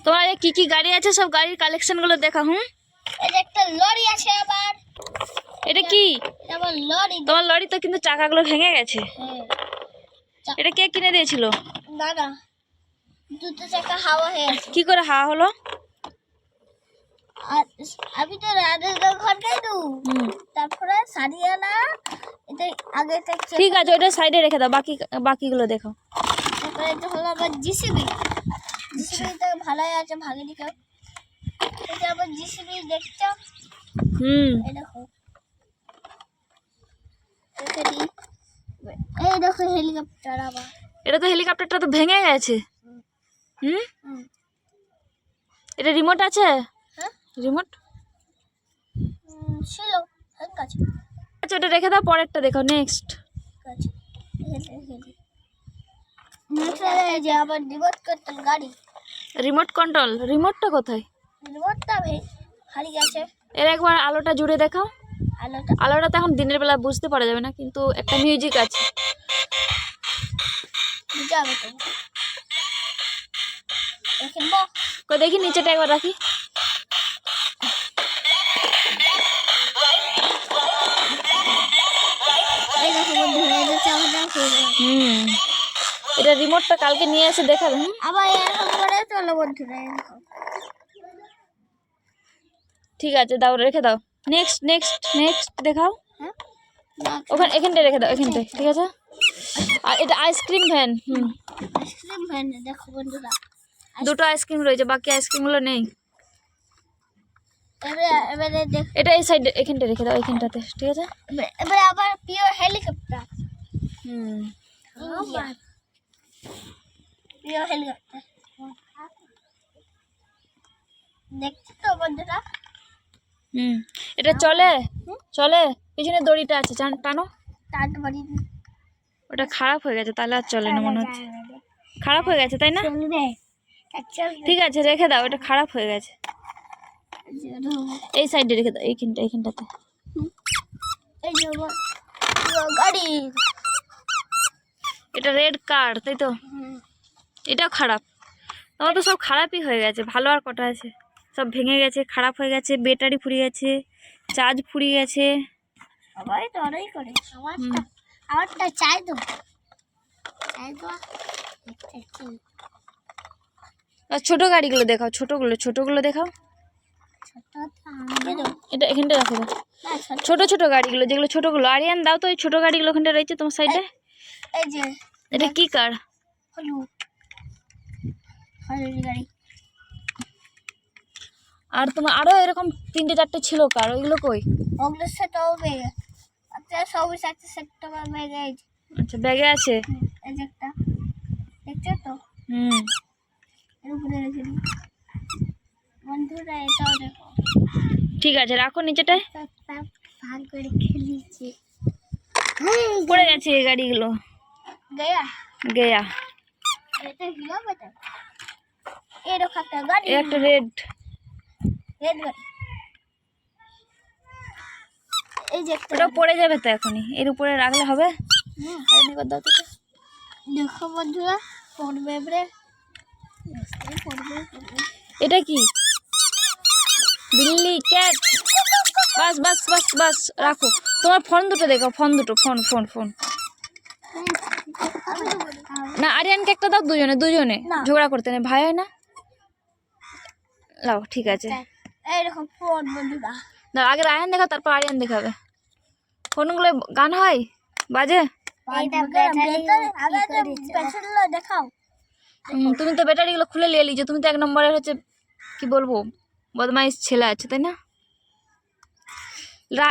তোমার কি কি গাড়ি আছে সব গাড়ির কালেকশন গুলো দেখা। এই যে একটা লরি আছে আবার। এটা কি? আবার লরি। তোমার লরি তো কিন্তু চাকাগুলো ভেঙে গেছে। এটা কে কিনে দিয়েছিল? দাদা। দুটো চাকা হাওয়া হয়ে গেছে। কি করে হাওয়া হলো? আর আমি তো রাতের ঘর গাই দু। তারপরে সারিয়ানা এটা আগে থেকে। ঠিক আছে, ওটা সাইডে রেখে দাও, বাকিগুলো দেখো। তারপরে এটা হলো আবার জিসিবি। জিসিবিটা ভালোই আছে, ভাগেনি কেউ। এটা আবার জিসিবি দেখছো? এই দেখো। এই দেখো হেলিকপ্টার আবার। এটা তো হেলিকপ্টারটা তো ভেঙে গেছে। এটা রিমোট আছে? হ্যাঁ রিমোট ছিল। কাছে আচ্ছা, ওটা রেখে দাও, পরেরটা দেখো। নেক্সট যে আবার রিমোট কন্ট্রোল গাড়ি। রিমোট কন্ট্রোল, রিমোটটা কোথায়? রিমোটটা হারিয়ে গেছে। এর একবার আলোটা জুড়ে দেখাও। আলোটা তো এখন দিনের বেলা বুঝতে পারা যাবে না, কিন্তু একটা মিউজিক আছে। দেখি নিচেটা একবার রাখি। এটা রিমোটটা কালকে নিয়ে এসে দেখাবে। আবার এরকম করে চলো বন্ধুরা। ঠিক আছে, দাও, রেখে দাও। নেক্সট নেক্সট নেক্সট দেখাও। ওখানে এখানটা রেখে দাও, এখানটায়। ঠিক আছে। আর এটা আইসক্রিম ভ্যান। আইসক্রিম ভ্যান দেখো বন্ধুরা, দুটো আইসক্রিম রয়েছে, বাকি আইসক্রিমগুলো নেই। এবারে দেখ, এটা এই সাইডে এখানটা রেখে দাও, এখানটাতে। ঠিক আছে। এবারে আবার পিওর হেলিকপ্টার। পিওর হেলিকপ্টার দেখছো তো বন্ধুরা? এটা চলে চলে। পিছনে দড়িটা আছে, টানো। ওটা খারাপ হয়ে গেছে, তাহলে আর চলে না মনে হচ্ছে। খারাপ হয়ে গেছে তাই না? ঠিক আছে, রেখে দাও, এটা খারাপ হয়ে গেছে। এই সাইডে রেখে দাও, এইখানটাতে। গাড়ি। এটা রেড কার, তাই তো? এটাও খারাপ। তোমার তো সব খারাপই হয়ে গেছে, ভালো আর কটা আছে? সব ভেঙে গেছে, খারাপ হয়ে গেছে, ব্যাটারি ফুরিয়ে গেছে, চার্জ ফুরিয়ে গেছে। সবাই তো অনেক করে। আমারটা চাই তো। ছোট গাড়িগুলো দেখাও, ছোটগুলো দেখাও। এটা এখানটা রাখো। ছোট ছোট গাড়িগুলো, যেগুলো ছোটগুলো। আরিয়ান দাও তো, ওই ছোট গাড়িগুলো ওখানটা রয়েছে তোমার সাইডে। এই যে এটা কি কার? গাড়ি। আর তোমার আরো এরকম 3-4টে ছিল কার, ওইগুলো কই? ওগুলো সেটাও ব্যাগে। আচ্ছা সবই সাথে সেটটা ব্যাগে আছে। আচ্ছা, ব্যাগে আছে। এই যে একটা দেখছো তো? এর উপরে রেখে দিই বন্ধুরা, এটাও দেখো। ঠিক আছে, রাখো নিচেটায়। ভাগ করে খেলিছি। পড়ে গেছে এই গাড়িগুলো। গেয়া এটা হিলো বেটা। এরকম একটা গাড়ি। একটা রেড গাড়ি। এই যে ওটা পড়ে যাবে তো এখনই, এর উপরে রাখলে হবে? দাও তো। দেখো বন্ধুরা, পড়বে। এটা কি? বিল্লি, ক্যাট। বাস বাস বাস বাস, রাখো। তোমার ফোন দুটো দেখো, ফোন দুটো। ফোন না, আরিয়ানকে একটা দাও। দুজনে ঝগড়া করতে নেই, ভাই হয় না? লাও, ঠিক আছে। এইরকম ফোন বন্ধুরা দাও, আগে আরিয়ান দেখাও, তারপর আরিয়ান দেখাবে। ফোনগুলো গান হয়, বাজে। দেখাও। তুমি তো ব্যাটারিগুলো খুলে নিয়ে লিজো। তুমি তো 1 নম্বরের হচ্ছে, কি বলবো, বদমাইশ ছেলে আছে, তাই না?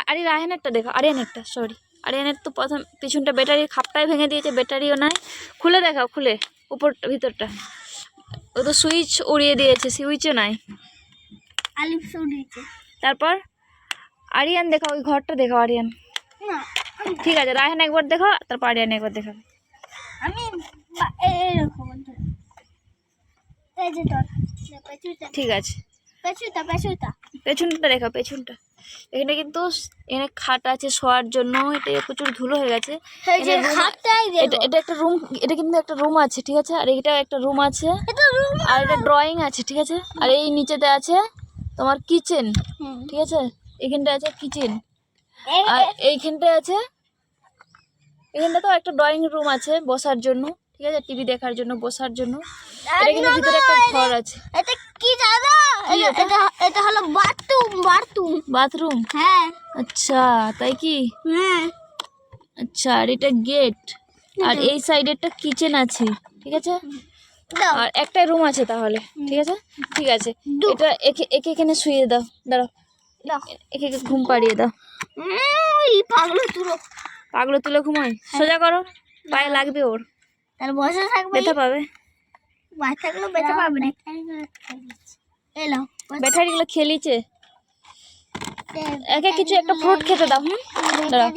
আরে রায়হানেরটা দেখো, আরিয়ানেরটা, সরি। আরিয়ানের তো প্রথম পিছনটা ব্যাটারির খাপটাই ভেঙে দিয়েছে, ব্যাটারিও নাই। খুলে দেখাও, খুলে উপরটা ভিতরটা। ও তো সুইচ উড়িয়ে দিয়েছে, সুইচও নাই। তারপর আরিয়ান দেখাও, ওই ঘরটা দেখাও আরিয়ান। ঠিক আছে, রায়হান একবার দেখো, তারপর আরিয়ান একবার দেখাবে। ঠিক আছে, পেছনটা দেখাও, পেছনটা। এখানে কিন্তু এখানে খাট আছে শোয়ার জন্য। এটা প্রচুর ধুলো হয়ে গেছে। এই যে এখানে room- খাটটাই এটা এটা একটা রুম, এটা কিন্তু একটা রুম আছে, ঠিক আছে। আর এটা একটা রুম আছে, এটা রুম। আর এটা ড্রয়িং আছে, ঠিক আছে। আর এই নিচেতে আছে তোমার কিচেন, ঠিক আছে। এইখানটা আছে কিচেন, আর এইখানটায় আছে, এখানটা তো একটা ড্রয়িং রুম আছে বসার জন্য, ঠিক আছে, টিভি দেখার জন্য, বসার জন্য। এটা কিন্তু ভিতরে একটা ঘর আছে। এটা কি দাদা? এটা এটা হলো বাথরুম। বাথরুম বাথরুম, হ্যাঁ আচ্ছা তাই কি? হ্যাঁ। আচ্ছা, আর এটা গেট, আর এই সাইডে একটা কিচেন আছে, ঠিক আছে। দাও আর একটাই রুম আছে তাহলে, ঠিক আছে। ঠিক আছে, এটা একে একে এখানে শুয়ে দাও, দাঁড়াও, দাও। একে একে ঘুম পাড়িয়ে দাও। এই পাগলো তুলো। পাগলো তুলে ঘুমাই, সোজা করো, পায়ে লাগবে ওর, তার বসে থাকবে। ব্যথা পাবে। বাচ্চাগুলো ব্যথা পাবে না। এলো ব্যাটারিগুলো খেলিছে। একে কিছু একটা ফ্রুট খেতে দাও। দাঁড়াও,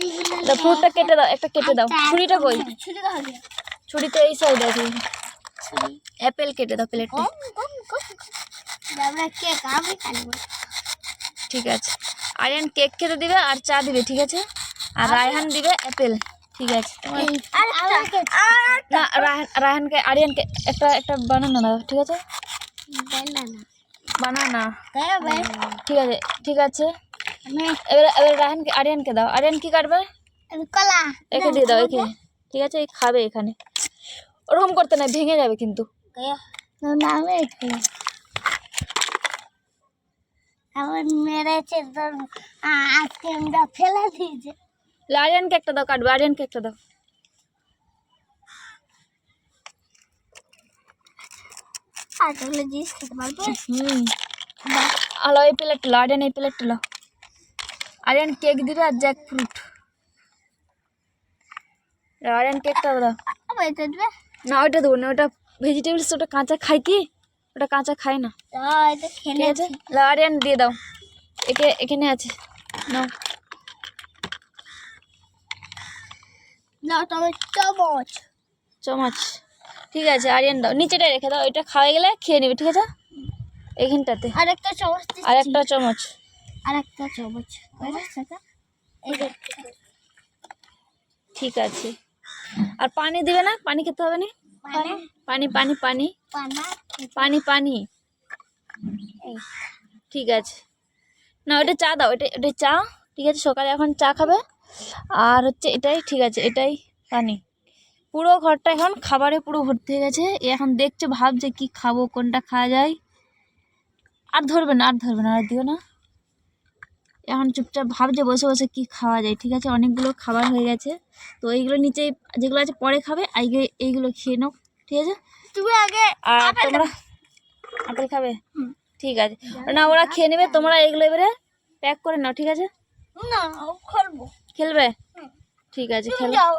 ফ্রুটটা কেটে দাও, একটা কেটে দাও। ছুরিটা কই? ছুরি দাও আগে। ছুরি তো এই সাইড আছে। ছুরি অ্যাপেল কেটে দাও প্লেটটা। কম আমরা কেক আমি খাবো। ঠিক আছে, আরিয়ান কেক খেতে দিবে আর চা দিবে, ঠিক আছে। আর রায়হান দিবে অ্যাপেল, ঠিক আছে। আর আমাকে না, রায়হানকে আরিয়ানকে একটা একটা বানানা দাও, ঠিক আছে। বানানা, ঠিক আছে, ঠিক আছে। এবার রায়হানকে আরিয়ানকে দাও। আরিয়ান কি কাটবে? কলা একে দিয়ে দাও, একে, ঠিক আছে। এই খাবে এখানে, ওরকম করতে না, ভেঙে যাবে কিন্তু। আমার মেরেছে তোর আজকে আমরা ফেলে দিয়েছে। আরিয়ানকে একটা দাও, কাটবে। আরিয়ানকে একটা দাও। আর তাহলে জিনিস খেতে পারবো। আলো এই প্লেট লো, আরিয়ান এই প্লেট লো। আরিয়ান কেক দিবে আর জ্যাক ফ্রুট। আরিয়ান কেকটা দাও। এটা দেবে না, ওইটা দেবো না, ওটা ভেজিটেবলস, ওটা কাঁচা খায় কি? ওটা কাঁচা খায় না, এটা ঠিক খেলে আছে। আরিয়ান দিয়ে দাও, একে এখানে আছে, নাও। না তবে চামচ চামচ, ঠিক আছে। আরিয়ান দাও, নিচেটায় রেখে দাও। এটা খাওয়া গেলে খেয়ে নেবে, ঠিক আছে। এইখানটাতে আরেকটা চামচ আর একটা চামচ, আরেকটা চামচ এই দেখ। ঠিক আছে। আর পানি দিবে না? পানি খেতে হবে না? মানে পানি পানি পানি পানা পানি পানি, এই ঠিক আছে। না, ওটা চা দাও, এটা চা, ঠিক আছে। সকালে এখন চা খাবে। আর হচ্ছে এটাই, ঠিক আছে, এটাই পানি। পুরো ঘরটা এখন খাবারে পুরো ভর্তি হয়ে গেছে। এ এখন দেখছে, ভাবছে কি খাবো, কোনটা খাওয়া যায়। আর ধরবে না, আর ধরবে না, আর দিও না। এখন চুপচাপ ভাবছে বসে বসে কি খাওয়া যায়, ঠিক আছে। অনেকগুলো খাবার হয়ে গেছে, তো এইগুলো নিচে যেগুলো আছে পরে খাবে, আগে এইগুলো খেয়ে নাও, ঠিক আছে। তুমি আগে আর তোমরা আপেল খাবে, ঠিক আছে। না, ওরা খেয়ে নেবে, তোমরা এগুলো এবারে প্যাক করে নাও, ঠিক আছে। না খুলবো। খেলবে, ঠিক আছে, খেলো। যাও